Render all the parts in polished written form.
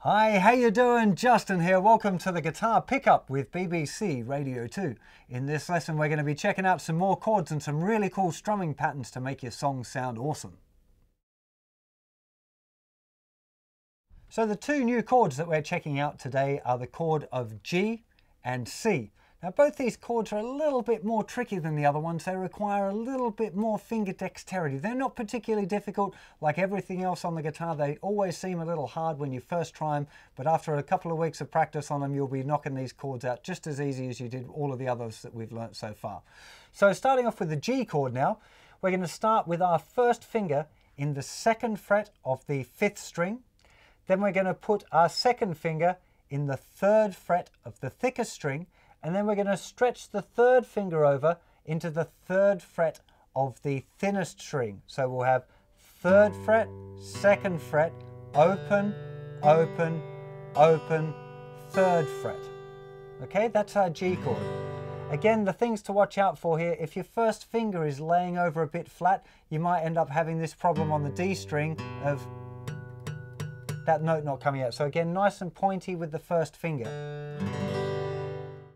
Hi, how you doing? Justin here. Welcome to the Guitar Pickup with BBC Radio 2. In this lesson, we're going to be checking out some more chords and some really cool strumming patterns to make your songs sound awesome. So the two new chords that we're checking out today are the chord of G and C. Now both these chords are a little bit more tricky than the other ones. They require a little bit more finger dexterity. They're not particularly difficult like everything else on the guitar. They always seem a little hard when you first try them, but after a couple of weeks of practice on them, you'll be knocking these chords out just as easy as you did all of the others that we've learnt so far. So starting off with the G chord now, we're going to start with our first finger in the 2nd fret of the 5th string. Then we're going to put our second finger in the 3rd fret of the thickest string, and then we're going to stretch the 3rd finger over into the 3rd fret of the thinnest string. So we'll have 3rd fret, 2nd fret, open, open, open, 3rd fret. Okay, that's our G chord. Again, the things to watch out for here, if your first finger is laying over a bit flat, you might end up having this problem on the D string of that note not coming out. So again, nice and pointy with the first finger.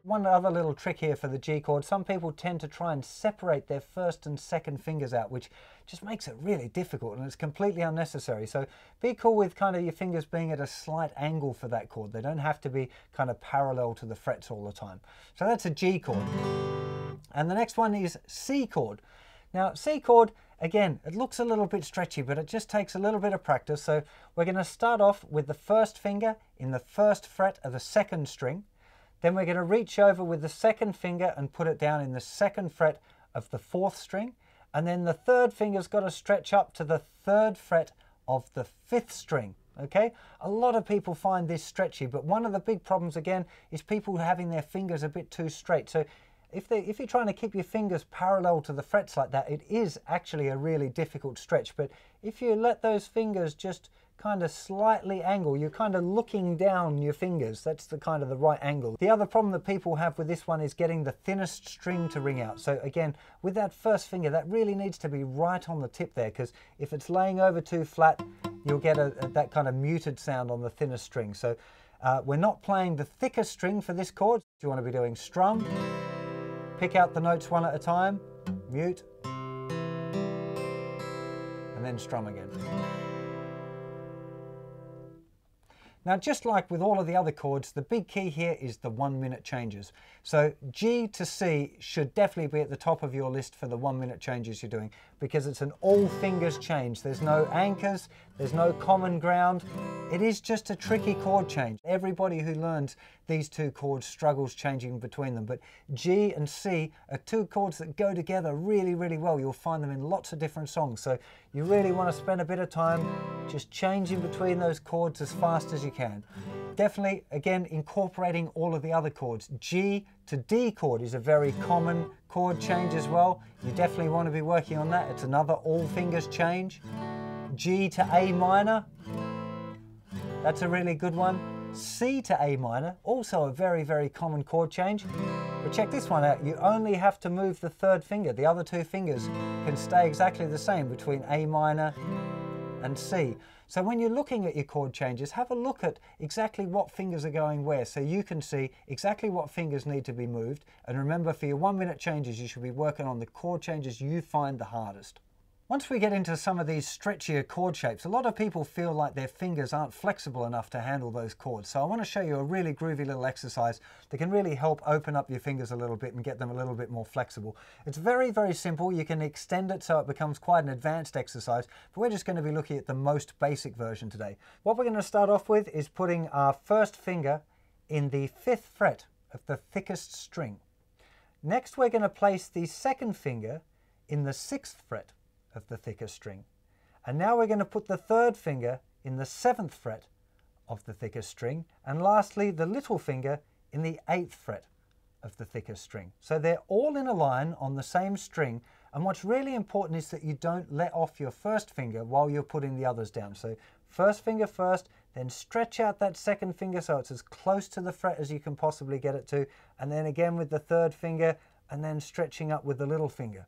One other little trick here for the G chord, some people tend to try and separate their first and second fingers out, which just makes it really difficult and it's completely unnecessary. So be cool with kind of your fingers being at a slight angle for that chord. They don't have to be kind of parallel to the frets all the time. So that's a G chord. And the next one is C chord. Now C chord, again, it looks a little bit stretchy, but it just takes a little bit of practice. So we're going to start off with the first finger in the 1st fret of the 2nd string. Then we're going to reach over with the 2nd finger and put it down in the 2nd fret of the 4th string. And then the 3rd finger's got to stretch up to the 3rd fret of the 5th string. Okay, a lot of people find this stretchy, but one of the big problems again is people having their fingers a bit too straight. So if you're trying to keep your fingers parallel to the frets like that, it is actually a really difficult stretch. But if you let those fingers just kind of slightly angle, you're kind of looking down your fingers. That's the kind of the right angle. The other problem that people have with this one is getting the thinnest string to ring out. So again, with that first finger, that really needs to be right on the tip there, because if it's laying over too flat, you'll get that kind of muted sound on the thinnest string. So we're not playing the thickest string for this chord. You want to be doing strum, pick out the notes one at a time, mute, and then strum again. Now, just like with all of the other chords, the big key here is the 1-minute changes. So G to C should definitely be at the top of your list for the 1-minute changes you're doing, because it's an all fingers change. There's no anchors, there's no common ground. It is just a tricky chord change. Everybody who learns these two chords struggles changing between them, but G and C are two chords that go together really, really well. You'll find them in lots of different songs. So you really want to spend a bit of time just changing between those chords as fast as you can. Definitely, again, incorporating all of the other chords. G to D chord is a very common chord change as well. You definitely want to be working on that. It's another all fingers change. G to A minor, that's a really good one. C to A minor, also a very, very common chord change. But check this one out, you only have to move the 3rd finger. The other 2 fingers can stay exactly the same between A minor and C. So when you're looking at your chord changes, have a look at exactly what fingers are going where, so you can see exactly what fingers need to be moved. And remember, for your 1-minute changes, you should be working on the chord changes you find the hardest. Once we get into some of these stretchier chord shapes, a lot of people feel like their fingers aren't flexible enough to handle those chords. So I want to show you a really groovy little exercise that can really help open up your fingers a little bit and get them a little bit more flexible. It's very, very simple. You can extend it so it becomes quite an advanced exercise, but we're just going to be looking at the most basic version today. What we're going to start off with is putting our first finger in the 5th fret of the thickest string. Next, we're going to place the 2nd finger in the 6th fret of the thickest string. And now we're going to put the 3rd finger in the 7th fret of the thickest string. And lastly, the little finger in the 8th fret of the thickest string. So they're all in a line on the same string. And what's really important is that you don't let off your first finger while you're putting the others down. So first finger first, then stretch out that 2nd finger so it's as close to the fret as you can possibly get it to. And then again with the 3rd finger, and then stretching up with the little finger.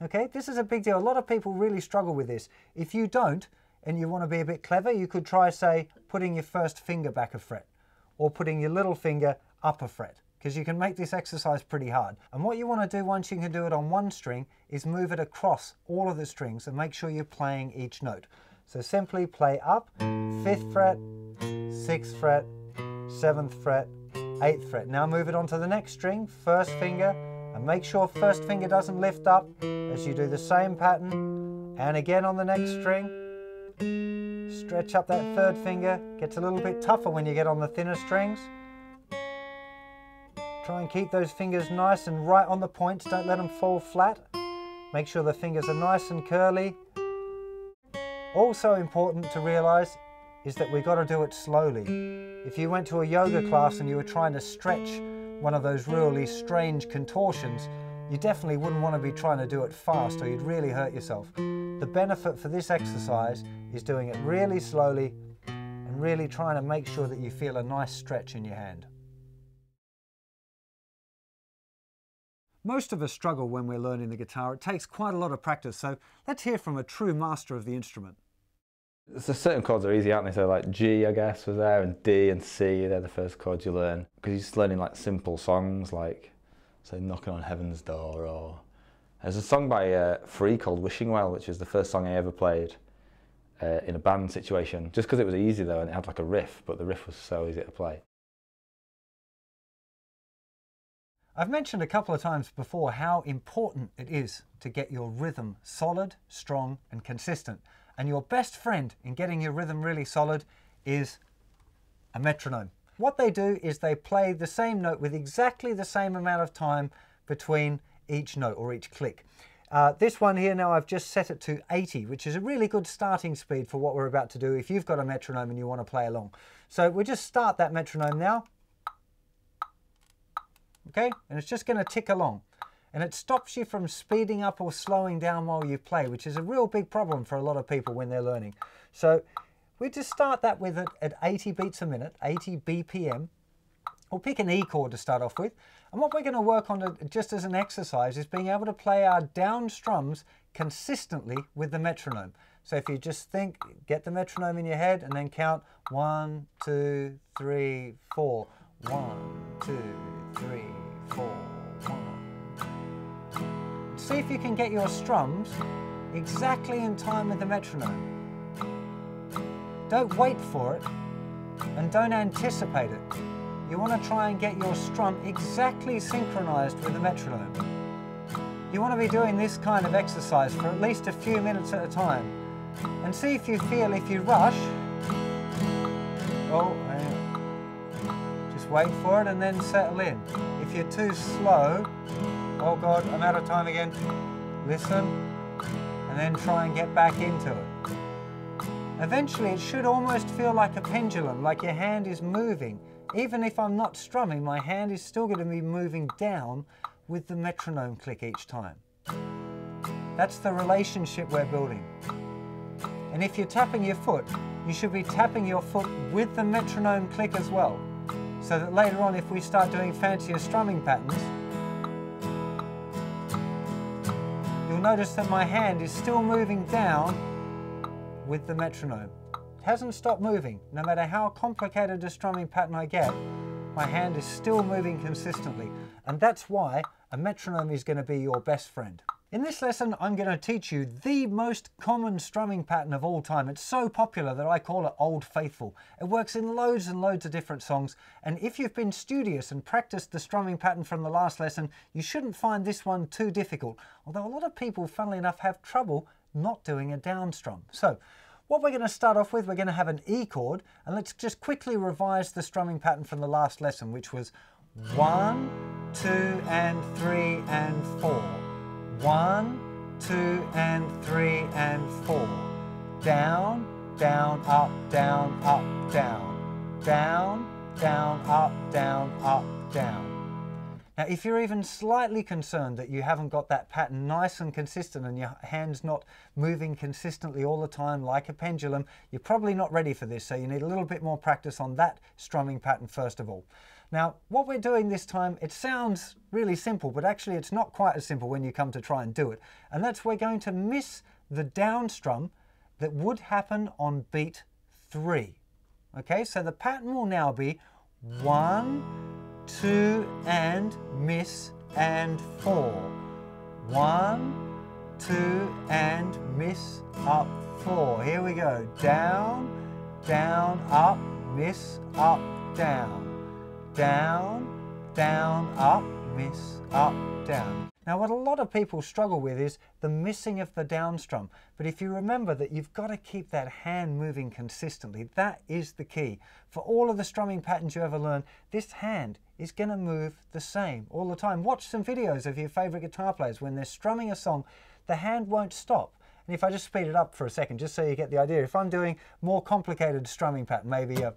Okay, this is a big deal. A lot of people really struggle with this. If you don't, and you want to be a bit clever, you could try, say, putting your first finger back a fret, or putting your little finger up a fret, because you can make this exercise pretty hard. And what you want to do once you can do it on one string is move it across all of the strings and make sure you're playing each note. So simply play up, 5th fret, 6th fret, 7th fret, 8th fret. Now move it onto the next string, first finger, and make sure first finger doesn't lift up as you do the same pattern. And again on the next string, stretch up that third finger. Gets a little bit tougher when you get on the thinner strings. Try and keep those fingers nice and right on the points, don't let them fall flat. Make sure the fingers are nice and curly. Also important to realize is that we've got to do it slowly. If you went to a yoga class and you were trying to stretch one of those really strange contortions, you definitely wouldn't want to be trying to do it fast or you'd really hurt yourself. The benefit for this exercise is doing it really slowly and really trying to make sure that you feel a nice stretch in your hand. Most of us struggle when we're learning the guitar. It takes quite a lot of practice, so let's hear from a true master of the instrument. So certain chords are easy, aren't they? So like G, I guess, was there, and D and C, they're the first chords you learn. Because you're just learning like simple songs, like, say, Knocking on Heaven's Door, or... There's a song by Free called Wishing Well, which is the first song I ever played in a band situation. Just because it was easy though, and it had like a riff, but the riff was so easy to play. I've mentioned a couple of times before how important it is to get your rhythm solid, strong and consistent. And your best friend in getting your rhythm really solid is a metronome. What they do is they play the same note with exactly the same amount of time between each note or each click. This one here now I've just set it to 80, which is a really good starting speed for what we're about to do if you've got a metronome and you want to play along. So we'll just start that metronome now. Okay, and it's just going to tick along. And it stops you from speeding up or slowing down while you play, which is a real big problem for a lot of people when they're learning. So we just start that with it at 80 beats a minute, 80 BPM. We'll pick an E chord to start off with. And what we're going to work on just as an exercise is being able to play our down strums consistently with the metronome. So if you just think, get the metronome in your head and then count 1, 2, 3, 4. 1, 2, 3, 4, 1. See if you can get your strums exactly in time with the metronome. Don't wait for it and don't anticipate it. You want to try and get your strum exactly synchronized with the metronome. You want to be doing this kind of exercise for at least a few minutes at a time. And see if you feel, if you rush, just wait for it and then settle in. If you're too slow, oh God, I'm out of time again. Listen, and then try and get back into it. Eventually it should almost feel like a pendulum, like your hand is moving. Even if I'm not strumming, my hand is still going to be moving down with the metronome click each time. That's the relationship we're building. And if you're tapping your foot, you should be tapping your foot with the metronome click as well. So that later on, if we start doing fancier strumming patterns, you'll notice that my hand is still moving down with the metronome. It hasn't stopped moving. No matter how complicated a strumming pattern I get, my hand is still moving consistently. And that's why a metronome is going to be your best friend. In this lesson, I'm going to teach you the most common strumming pattern of all time. It's so popular that I call it Old Faithful. It works in loads and loads of different songs. And if you've been studious and practiced the strumming pattern from the last lesson, you shouldn't find this one too difficult. Although a lot of people, funnily enough, have trouble not doing a down strum. So what we're going to start off with, we're going to have an E chord. And let's just quickly revise the strumming pattern from the last lesson, which was 1, 2, and 3, and 4. 1, 2, and 3, and 4. Down, down, up, down, up, down. Down, down, up, down, up, down. Now, if you're even slightly concerned that you haven't got that pattern nice and consistent and your hand's not moving consistently all the time like a pendulum, you're probably not ready for this, so you need a little bit more practice on that strumming pattern first of all. Now, what we're doing this time, it sounds really simple, but actually it's not quite as simple when you come to try and do it. And that's we're going to miss the down strum that would happen on beat 3. Okay, so the pattern will now be 1, 2, and miss, and 4. 1, 2, and miss, up, 4. Here we go. Down, down, up, miss, up, down. Down, down, up, miss, up, down. Now what a lot of people struggle with is the missing of the down strum. But if you remember that you've got to keep that hand moving consistently, that is the key. For all of the strumming patterns you ever learn, this hand is going to move the same all the time. Watch some videos of your favorite guitar players. When they're strumming a song, the hand won't stop. And if I just speed it up for a second, just so you get the idea, if I'm doing more complicated strumming pattern, maybe a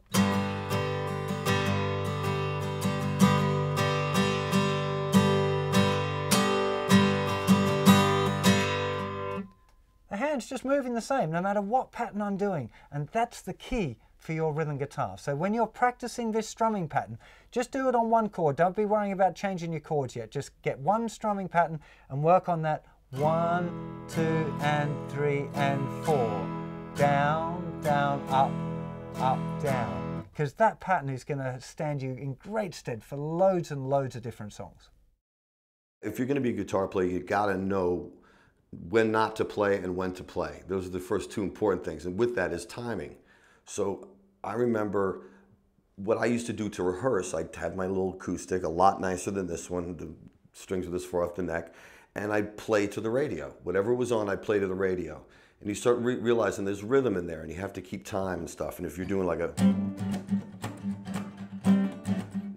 the hand's just moving the same no matter what pattern I'm doing, and that's the key for your rhythm guitar. So when you're practicing this strumming pattern, just do it on one chord. Don't be worrying about changing your chords yet. Just get one strumming pattern and work on that 1, 2, and 3, and 4. Down, down, up, up, down. Because that pattern is going to stand you in great stead for loads and loads of different songs. If you're going to be a guitar player, you got to know when not to play and when to play. Those are the first two important things, and with that is timing. So I remember what I used to do to rehearse. I'd have my little acoustic, a lot nicer than this one, the strings were this far off the neck, and I'd play to the radio. Whatever was on, I'd play to the radio. And you start realizing there's rhythm in there, and you have to keep time and stuff. And if you're doing like a,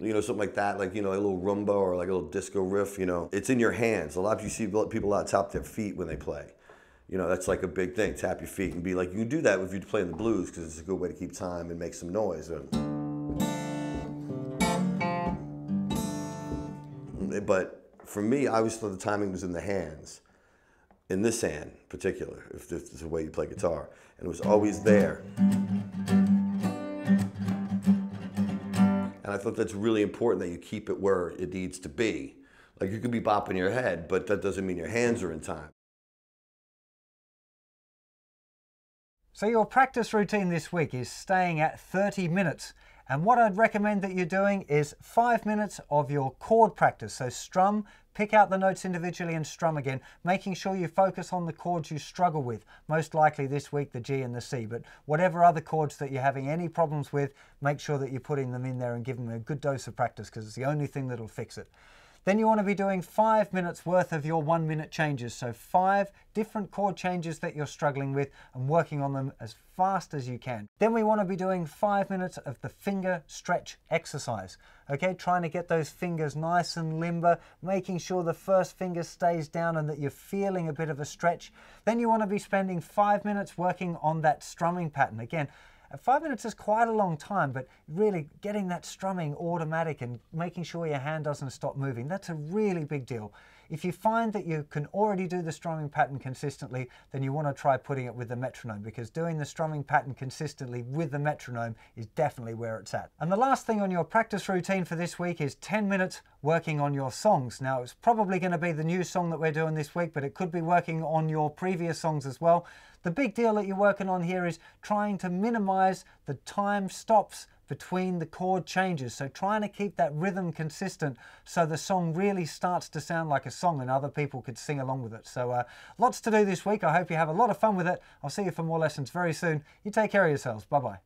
you know, something like that, like, you know, a little rumba or like a little disco riff, you know, it's in your hands. A lot of you see people out tap their feet when they play. You know, that's like a big thing, tap your feet and be like, you can do that if you're playing the blues because it's a good way to keep time and make some noise. But for me, I always thought the timing was in the hands, in this hand in particular, if this is the way you play guitar, and it was always there. And I thought that's really important that you keep it where it needs to be. Like you could be bopping your head, but that doesn't mean your hands are in time. So your practice routine this week is staying at 30 minutes. And what I'd recommend that you're doing is 5 minutes of your chord practice. So strum, pick out the notes individually and strum again, making sure you focus on the chords you struggle with. Most likely this week the G and the C, but whatever other chords that you're having any problems with, make sure that you're putting them in there and give them a good dose of practice because it's the only thing that'll fix it. Then you want to be doing 5 minutes worth of your 1 minute changes. So 5 different chord changes that you're struggling with and working on them as fast as you can. Then we want to be doing 5 minutes of the finger stretch exercise. Okay, trying to get those fingers nice and limber, making sure the first finger stays down and that you're feeling a bit of a stretch. Then you want to be spending 5 minutes working on that strumming pattern. Again, 5 minutes is quite a long time, but really getting that strumming automatic and making sure your hand doesn't stop moving, that's a really big deal. If you find that you can already do the strumming pattern consistently, then you want to try putting it with the metronome, because doing the strumming pattern consistently with the metronome is definitely where it's at. And the last thing on your practice routine for this week is 10 minutes working on your songs. Now, it's probably going to be the new song that we're doing this week, but it could be working on your previous songs as well. The big deal that you're working on here is trying to minimize the time stops between the chord changes. So trying to keep that rhythm consistent so the song really starts to sound like a song and other people could sing along with it. So lots to do this week. I hope you have a lot of fun with it. I'll see you for more lessons very soon. You take care of yourselves. Bye-bye.